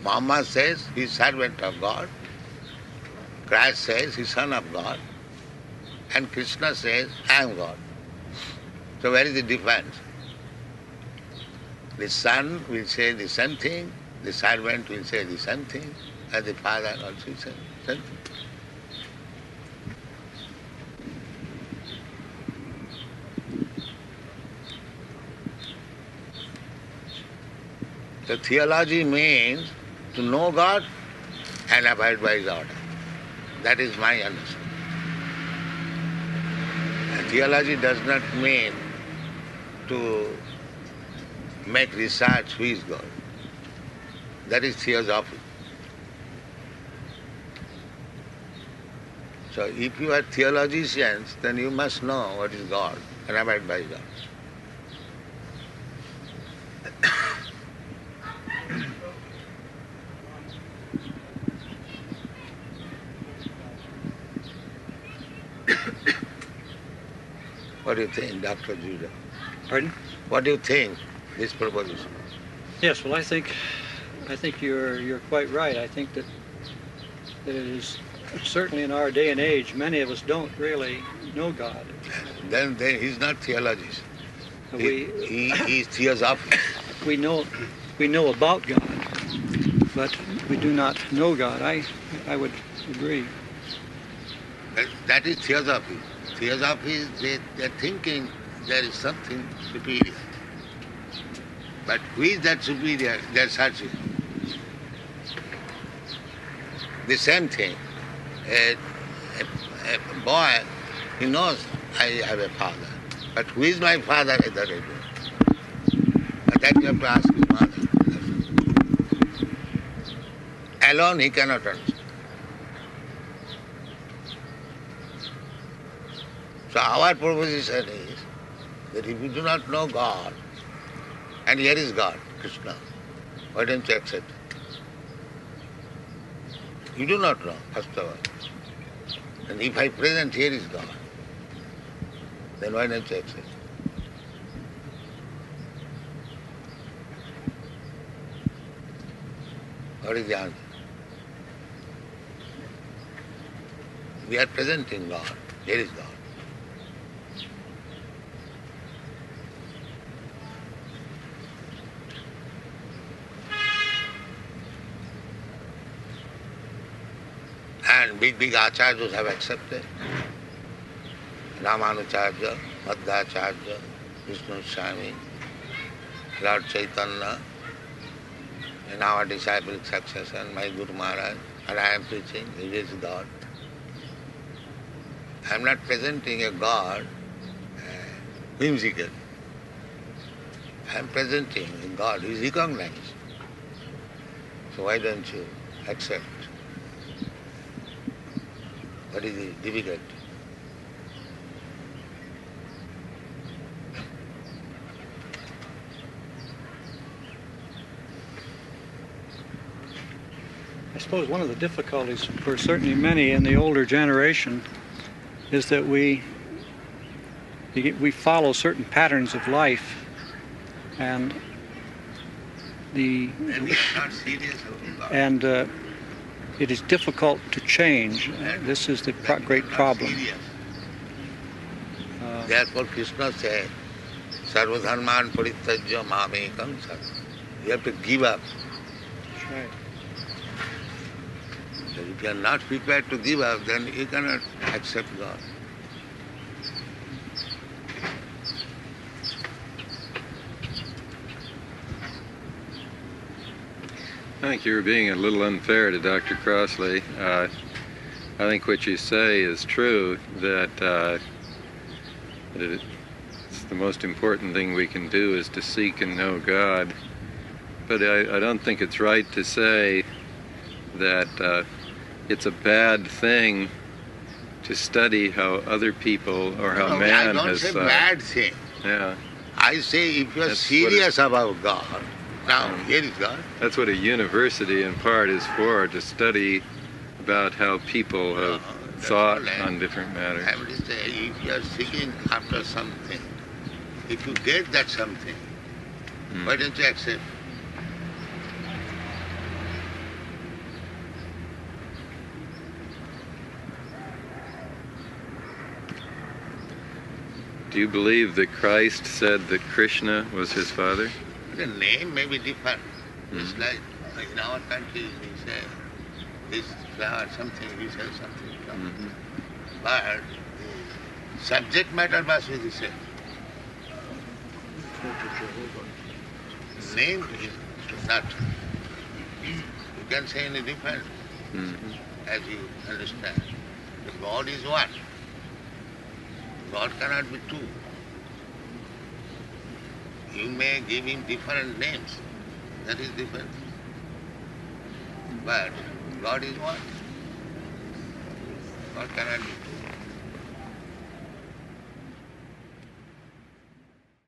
Muhammad says he is servant of God. Christ says he is son of God. And Krishna says, I am God. So where is the difference? The son will say the same thing, the servant will say the same thing, and the father also will say the same thing. So theology means to know God and abide by His order. That is my understanding. And theology does not mean to make research who is God. That is theosophy. So if you are theologians, then you must know what is God and abide by God. What do you think, Dr. Judah? Pardon? What do you think, this proposition? Yes, well, I think you're quite right. I think that it is certainly in our day and age, many of us don't really know God. Then he's not theologist. He is theosophy. We know about God, but we do not know God. I would agree. That is theosophy. Theosophy is they're thinking there is something superior. But who is that superior? They're searching. The same thing. A boy, he knows I have a father. But who is my father? Authoritative. But that you have to ask his mother. Alone he cannot understand. So our proposition is that if you do not know God, and here is God, Krishna, why don't you accept it? You do not know, first of all. And if I present here is God, then why don't you accept it? What is the answer? We are presenting God, here is God. And big acharyas have accepted. Ramanucharya, Madhvacharya, Vishnu Swami, Lord Chaitanya, and our disciple succession, my Guru Maharaj, and I am preaching, he is God. I am not presenting a God whimsical. I am presenting a God who is recognized. So why don't you accept? What is the difficulty? I suppose one of the difficulties for certainly many in the older generation is that we follow certain patterns of life, and it is difficult to change. This is the great problem. Therefore Krishna said, Sarvadharman parityajya mamekam sat. You have to give up. That's right. So if you are not prepared to give up, then you cannot accept God. I think you're being a little unfair to Dr. Crossley. I think what you say is true, that it's the most important thing we can do is to seek and know God. But I don't think it's right to say that it's a bad thing to study how other people or how man has... I don't say bad thing. Yeah. I say if you are serious about God, now here is God. That's what a university in part is for, to study about how people have thought on different matters. I would say if you are seeking after something, if you get that something, why don't you accept? Do you believe that Christ said that Krishna was his father? The name may be different. It's like in our country we say this flower something, we say something. But the subject matter must be the same. Name is not. You can say any different as you understand. The God is one. God cannot be two. You may give him different names. That is different. But God is one. God cannot be two.